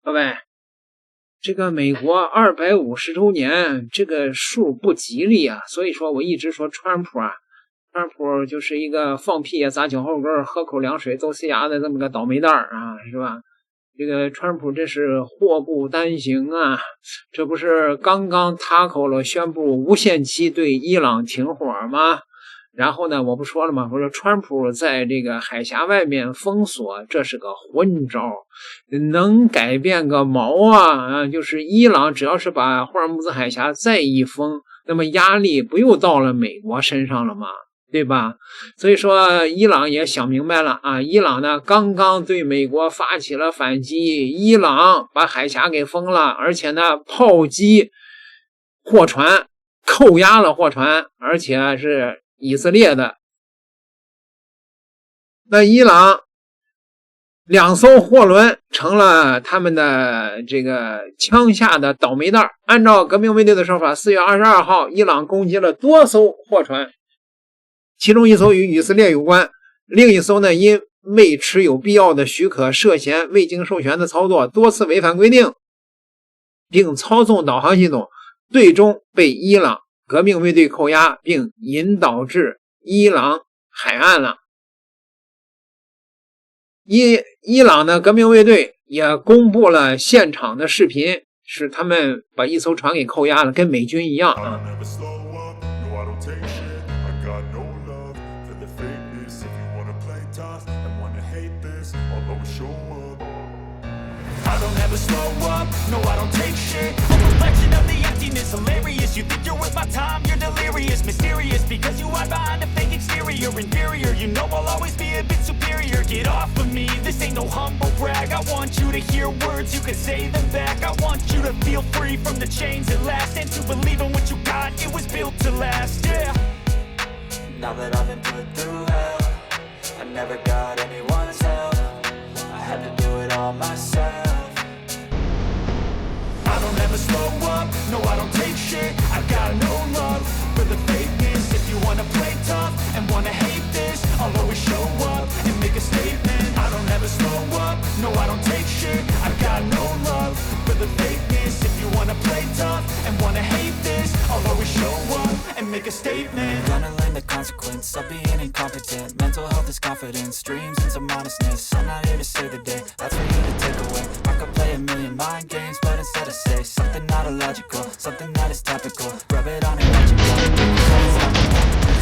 各位，这个美国250周年这个数不吉利啊，所以说我一直说川普就是一个放屁砸脚后跟喝口凉水揍呲牙的这么个倒霉蛋啊，是吧？这个川普这是祸不单行啊，这不是刚刚塔口了宣布无限期对伊朗停火吗？然后呢，我不说了吗？我说川普在这个海峡外面封锁，这是个混招，能改变个毛啊！就是伊朗只要是把霍尔木兹海峡再一封，那么压力不又到了美国身上了吗？对吧？所以说伊朗也想明白了啊，伊朗呢刚刚对美国发起了反击，伊朗把海峡给封了，而且呢炮击货船，扣押了货船，而且是以色列的。那伊朗2艘货轮成了他们的这个枪下的倒霉蛋。按照革命卫队的说法，4月22号伊朗攻击了多艘货船，其中1艘与以色列有关，另1艘呢因未持有必要的许可，涉嫌未经授权的操作，多次违反规定，并操纵导航系统，最终被伊朗革命卫队扣押，并引导至伊朗海岸了。伊朗的革命卫队也公布了现场的视频，是他们把1艘船给扣押了，跟美军一样啊。I don't ever slow up, no I don't take shit. A reflection of the emptiness, hilarious. You think you're worth my time, you're delirious. Mysterious, because you hide behind a fake exterior. Inferior, you know I'll always be a bit superior. Get off of me, this ain't no humble brag. I want you to hear words, you can say them back. I want you to feel free from the chains at last, and to believe in what you got, it was built to last, yeah. Now that I've been put through hell, I never got anyone's help. I had to do it all myself. I don't ever slow up, no I don't take shit. I got no love for the fakeness. If you wanna play tough and wanna hate this, I'll always show up and make a statement. I don't ever slow up, no I don't take shit. I got no love for the fakeness. If you wanna play tough and wanna hate this, I'll always show up and make a statement. Gonna learn the consequence of being incompetent. Mental health is confidence, dreams and some honestness. I'm not here to save the day, that's for you to take away. I could play a million mind games, but instead I say something not illogical, something that is topical. Rub it on and let you go.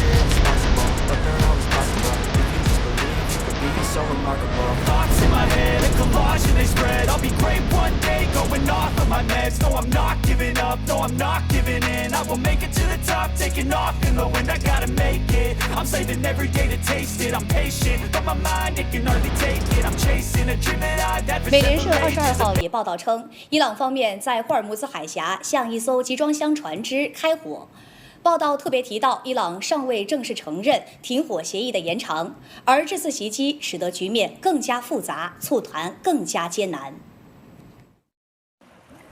You're irresponsible, but they're always possible. If you just believe, you could be so remarkable. Thoughts in my head, a collage and they spread. I'll be great one day, going off of my meds. No, I'm not giving up, no, I'm not giving in. I will make it to the top, taking off in the wind. I gotta make it, I'm saving every day to taste it. I'm patient, but my mind, it can hardly take it. I'm chasing a dream that I've had for 美联社22号也报道称，伊朗方面在霍尔木兹海峡向1艘集装箱船只开火。报道特别提到，伊朗尚未正式承认停火协议的延长，而这次袭击使得局面更加复杂，促谈更加艰难。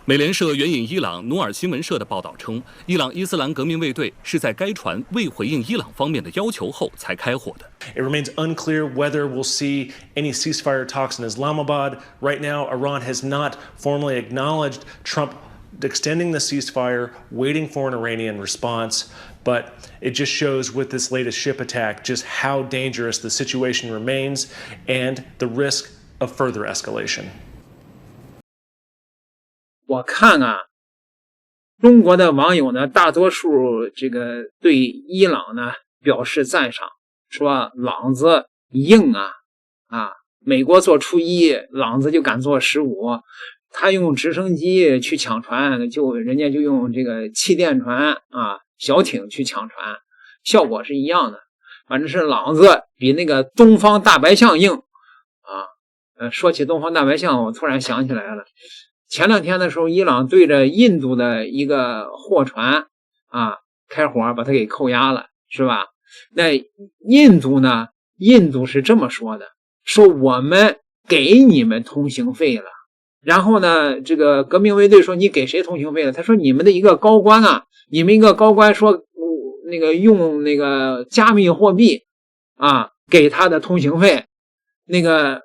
美联社援引伊朗努尔新闻社的报道称，伊朗伊斯兰革命卫队是在该船未回应伊朗方面的要求后才开火的。It remains unclear whether we'll see any ceasefire talks in Islamabad. Right now, Iran has not formally acknowledged Trump extending the ceasefire, waiting for an Iranian response. But it just shows with this latest ship attack just how dangerous the situation remains and the risk of further escalation. 我看啊，中国的网友呢，大多数这个对伊朗呢表示赞赏，说朗子硬啊，美国做初1，朗子就敢做15。他用直升机去抢船，人家就用这个气垫船啊、小艇去抢船，效果是一样的。反正是朗子比那个东方大白象硬啊。说起东方大白象，我突然想起来了。前2天的时候，伊朗对着印度的一个货船啊开火，把它给扣押了，是吧？那印度呢？印度是这么说的，说我们给你们通行费了。然后呢，这个革命卫队说你给谁通行费了？他说你们的一个高官啊，你们一个高官说那个用那个加密货币啊给他的通行费。那个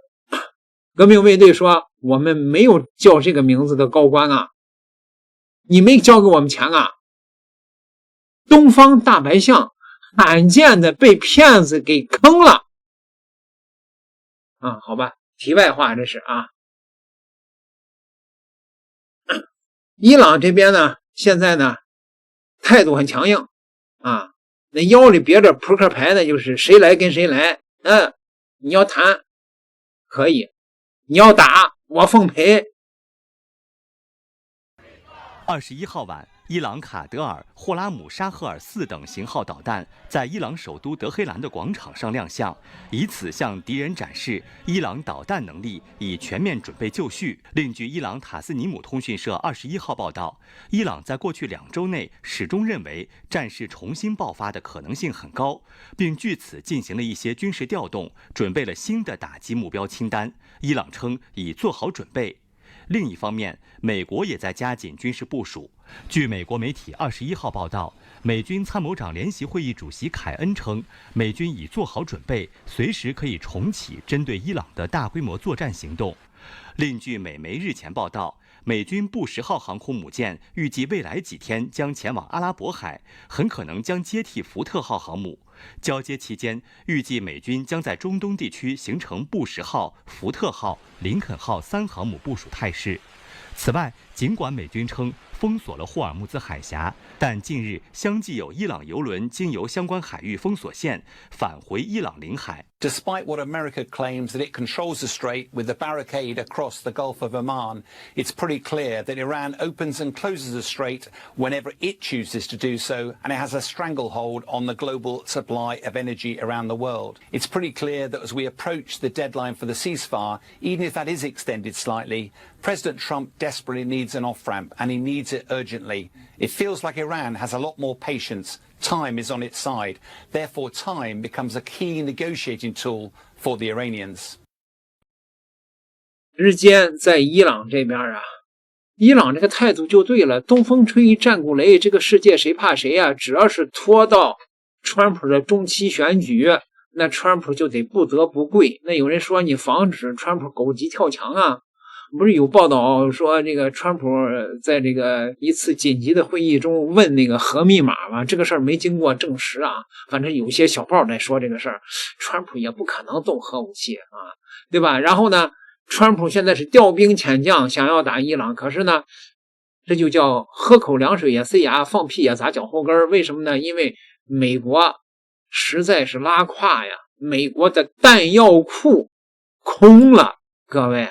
革命卫队说我们没有叫这个名字的高官啊，你没交给我们钱啊。东方大白象罕见的被骗子给坑了啊，好吧，题外话这是啊。伊朗这边呢，现在呢态度很强硬啊，那腰里别着扑克牌的就是谁来跟谁来，你要谈可以，你要打我奉陪。21号晚，伊朗卡德尔、霍拉姆沙赫尔4等型号导弹在伊朗首都德黑兰的广场上亮相，以此向敌人展示伊朗导弹能力已全面准备就绪。另据伊朗塔斯尼姆通讯社21号报道，伊朗在过去2周内始终认为战事重新爆发的可能性很高，并据此进行了一些军事调动，准备了新的打击目标清单。伊朗称已做好准备。另一方面，美国也在加紧军事部署。据美国媒体21号报道，美军参谋长联席会议主席凯恩称，美军已做好准备，随时可以重启针对伊朗的大规模作战行动。另据美媒日前报道，美军布什号航空母舰预计未来几天将前往阿拉伯海，很可能将接替福特号航母。交接期间，预计美军将在中东地区形成布什号、福特号、林肯号3航母部署态势。此外，尽管美军称封锁了霍尔木兹海峡，但近日相继有伊朗油轮经由相关海域封锁线返回伊朗领海。Despite what America claims that it controls the strait with the barricade across the Gulf of Oman, it's pretty clear that Iran opens and closes the strait whenever it chooses to do so, and it has a stranglehold on the global supply of energy around the world. It's pretty clear that as we approach the deadline for the ceasefire, even if that is extended slightly, President Trump desperately needs an off-ramp, and he needs it urgently. It feels like Iran has a lot more patience. Time is on its side. Therefore, time becomes a key negotiating tool for the Iranians. 日间在伊朗这边啊，伊朗这个态度就对了，东风吹战鼓擂，这个世界谁怕谁啊？只要是拖到川普的中期选举，那川普就得不得不跪。那有人说你防止川普狗急跳墙啊？不是有报道说这个川普在这个一次紧急的会议中问那个核密码吗？这个事儿没经过证实啊，反正有些小报在说这个事儿，川普也不可能动核武器啊，对吧？然后呢，川普现在是调兵遣将，想要打伊朗，可是呢，这就叫喝口凉水也塞牙，放屁也砸脚后跟。为什么呢？因为美国实在是拉胯呀，美国的弹药库空了，各位。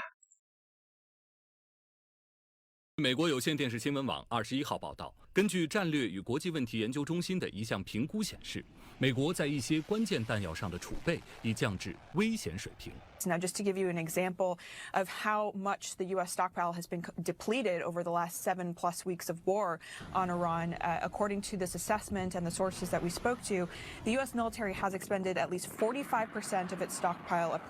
美国有线电视新闻网21号报道，根据战略与国际问题研究中心的一项评估显示，美国在一些关键弹药上的储备已降至危险水平。Now, just to give you an example of how much the U.S. stockpile has been depleted over the last 7+ weeks of war on Iran, according to this assessment and the sources that we spoke to, the U.S. military has expended at least 45% of its stockpile of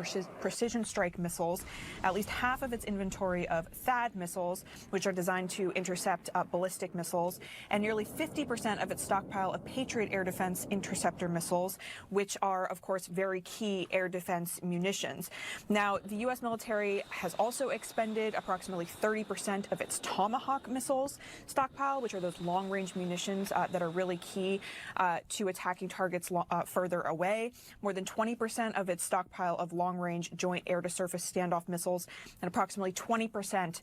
precision strike missiles, at least half of its inventory of THAAD missiles, which are designed to intercept ballistic missiles, and nearly 50% of its stockpile of Patriot air defense interceptor missiles, which are, of course, very key air defense munitions. Now, the U.S. military has also expended approximately 30% of its Tomahawk missiles stockpile, which are those long-range munitions that are really key to attacking targets further away. More than 20% of its stockpile of long-range joint air-to-surface standoff missiles, and approximately 20%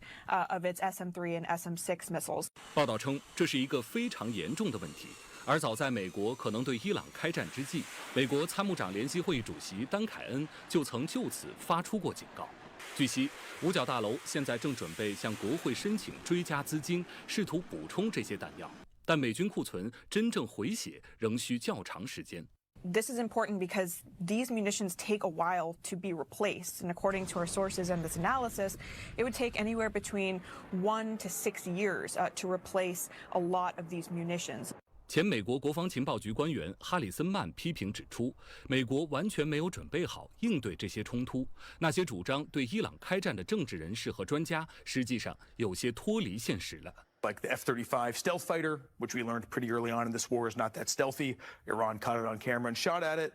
of its SM-3 and SM-6 missiles. 报道称，这是一个非常严重的问题。而早在美国可能对伊朗开战之际，美国参谋长联席会议主席丹凯恩就曾就此发出过警告。据悉，五角大楼现在正准备向国会申请追加资金，试图补充这些弹药，但美军库存真正回血仍需较长时间。This is important because these munitions take a while to be replaced. And according to our sources and this analysis, it would take anywhere between 1 to 6 years to replace a lot of these munitions. 前美国国防情报局官员哈里森曼批评指出，美国完全没有准备好应对这些冲突。那些主张对伊朗开战的政治人士和专家，实际上有些脱离现实了。like the F-35 stealth fighter, which we learned pretty early on in this war is not that stealthy. Iran caught it on camera and shot at it,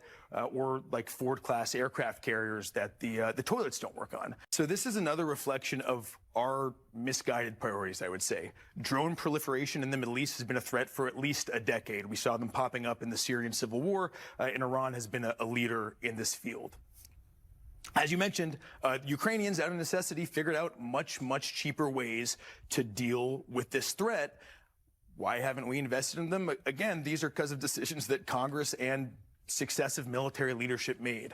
or like Ford-class aircraft carriers that the toilets don't work on. So this is another reflection of our misguided priorities, I would say. Drone proliferation in the Middle East has been a threat for at least a decade. We saw them popping up in the Syrian civil war, and Iran has been a leader in this field. As you mentioned, Ukrainians, out of necessity, figured out much cheaper ways to deal with this threat. Why haven't we invested in them? Again, these are because of decisions that Congress and successive military leadership made.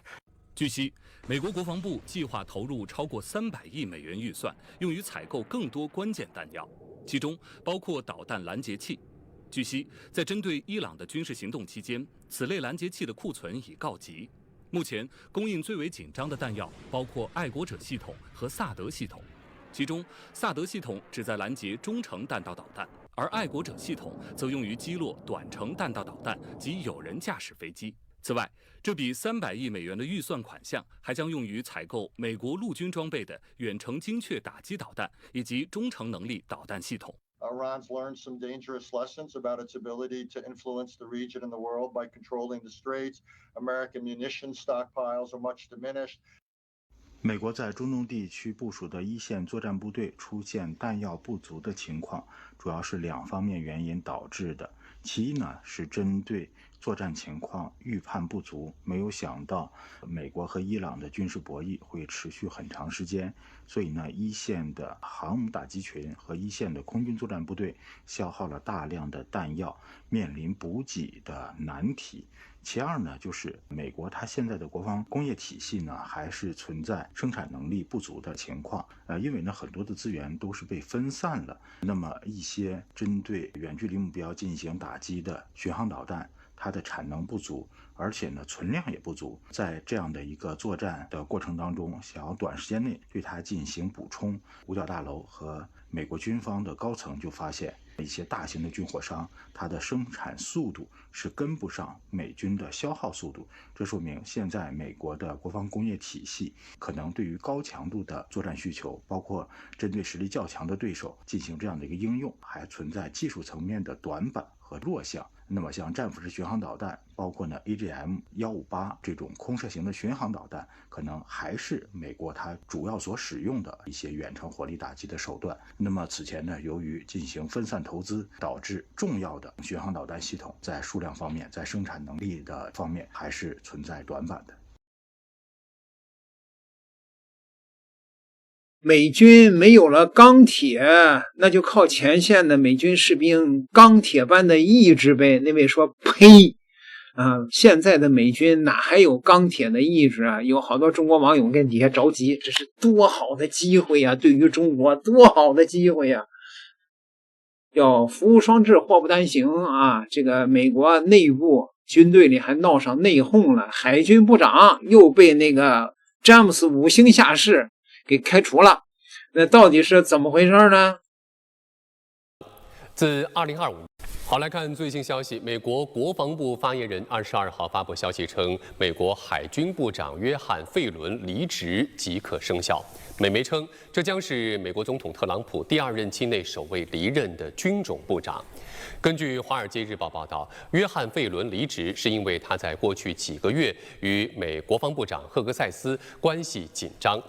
据悉，美国国防部计划投入超过300亿美元预算，用于采购更多关键弹药，其中包括导弹拦截器。据悉，在针对伊朗的军事行动期间，此类拦截器的库存已告急。目前供应最为紧张的弹药包括爱国者系统和萨德系统，其中萨德系统旨在拦截中程弹道导弹，而爱国者系统则用于击落短程弹道导弹及有人驾驶飞机。此外，这笔300亿美元的预算款项还将用于采购美国陆军装备的远程精确打击导弹以及中程能力导弹系统。Iran's learned some dangerous lessons about its ability to influence the region and the world by controlling the straits. American munition stockpiles are much diminished. 美国在中东地区部署的一线作战部队出现弹药不足的情况，主要是2方面原因导致的。其一呢，是针对作战情况预判不足，没有想到美国和伊朗的军事博弈会持续很长时间，所以呢，一线的航母打击群和一线的空军作战部队消耗了大量的弹药，面临补给的难题。其二呢，就是美国它现在的国防工业体系呢，还是存在生产能力不足的情况。因为呢，很多的资源都是被分散了。那么一些针对远距离目标进行打击的巡航导弹，它的产能不足，而且呢存量也不足。在这样的一个作战的过程当中，想要短时间内对它进行补充，五角大楼和美国军方的高层就发现，一些大型的军火商，它的生产速度是跟不上美军的消耗速度。这说明现在美国的国防工业体系可能对于高强度的作战需求，包括针对实力较强的对手进行这样的一个应用，还存在技术层面的短板和弱项。那么像战斧式巡航导弹，包括呢 AGM-158 这种空射型的巡航导弹，可能还是美国它主要所使用的一些远程火力打击的手段。那么此前呢，由于进行分散投资，导致重要的巡航导弹系统在数量方面，在生产能力的方面还是存在短板的。美军没有了钢铁，那就靠前线的美军士兵钢铁般的意志呗。那位说呸现在的美军哪还有钢铁的意志啊？有好多中国网友跟底下着急，这是多好的机会啊，对于中国多好的机会啊，要福无双至祸不单行啊。这个美国内部军队里还闹上内讧了，海军部长又被那个詹姆斯5星下士给开除了，那到底是怎么回事呢？自2025年，好，来看最新消息。美国国防部发言人22号发布消息称，美国海军部长约翰·费伦离职即可生效。美媒称，这将是美国总统特朗普第2任期内首位离任的军种部长。根据《华尔街日报》报道，约翰·费伦离职是因为他在过去几个月与美国防部长赫格塞斯关系紧张。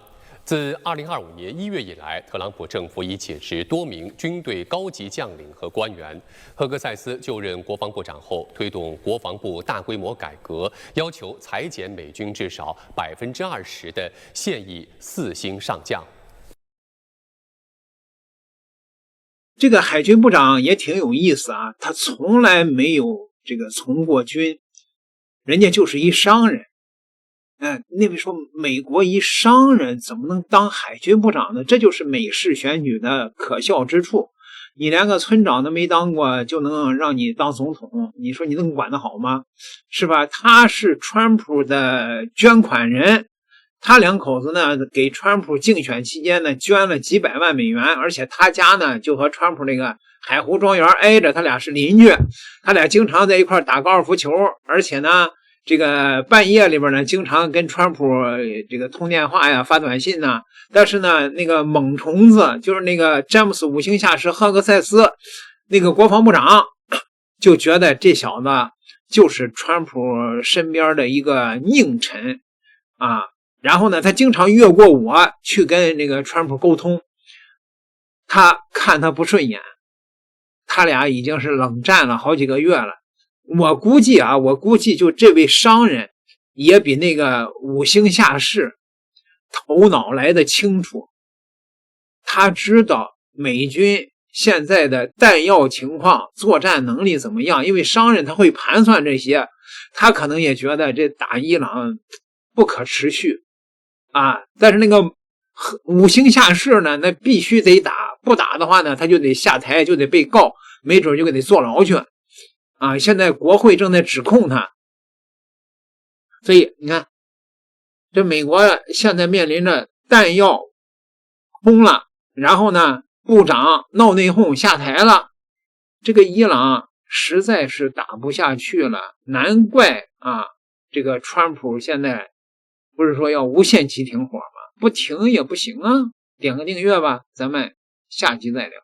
自2025年1月以来，特朗普政府已解职多名军队高级将领和官员。赫格塞斯就任国防部长后，推动国防部大规模改革，要求裁减美军至少20%的现役4星上将。这个海军部长也挺有意思啊，他从来没有这个从过军，人家就是一商人。那位说美国一商人怎么能当海军部长呢？这就是美式选举的可笑之处。你连个村长都没当过，就能让你当总统，你说你能管得好吗？是吧？他是川普的捐款人，他2口子呢给川普竞选期间呢捐了几百万美元，而且他家呢就和川普那个海湖庄园挨着，他俩是邻居，他俩经常在一块打高尔夫球，而且呢这个半夜里边呢，经常跟川普这个通电话呀、发短信呐。但是呢，那个猛虫子就是那个詹姆斯5星下士赫克塞斯，那个国防部长就觉得这小子就是川普身边的一个佞臣啊。然后呢，他经常越过我去跟那个川普沟通，他看他不顺眼，他俩已经是冷战了好几个月了。我估计就这位商人也比那个5星下士头脑来得清楚，他知道美军现在的弹药情况、作战能力怎么样，因为商人他会盘算这些，他可能也觉得这打伊朗不可持续啊。但是那个5星下士呢，那必须得打，不打的话呢，他就得下台，就得被告，没准就给他坐牢去啊。现在国会正在指控他，所以你看，这美国现在面临着弹药空了，然后呢，部长闹内讧下台了，这个伊朗实在是打不下去了。难怪啊，这个川普现在不是说要无限期停火吗？不停也不行啊。点个订阅吧，咱们下集再聊。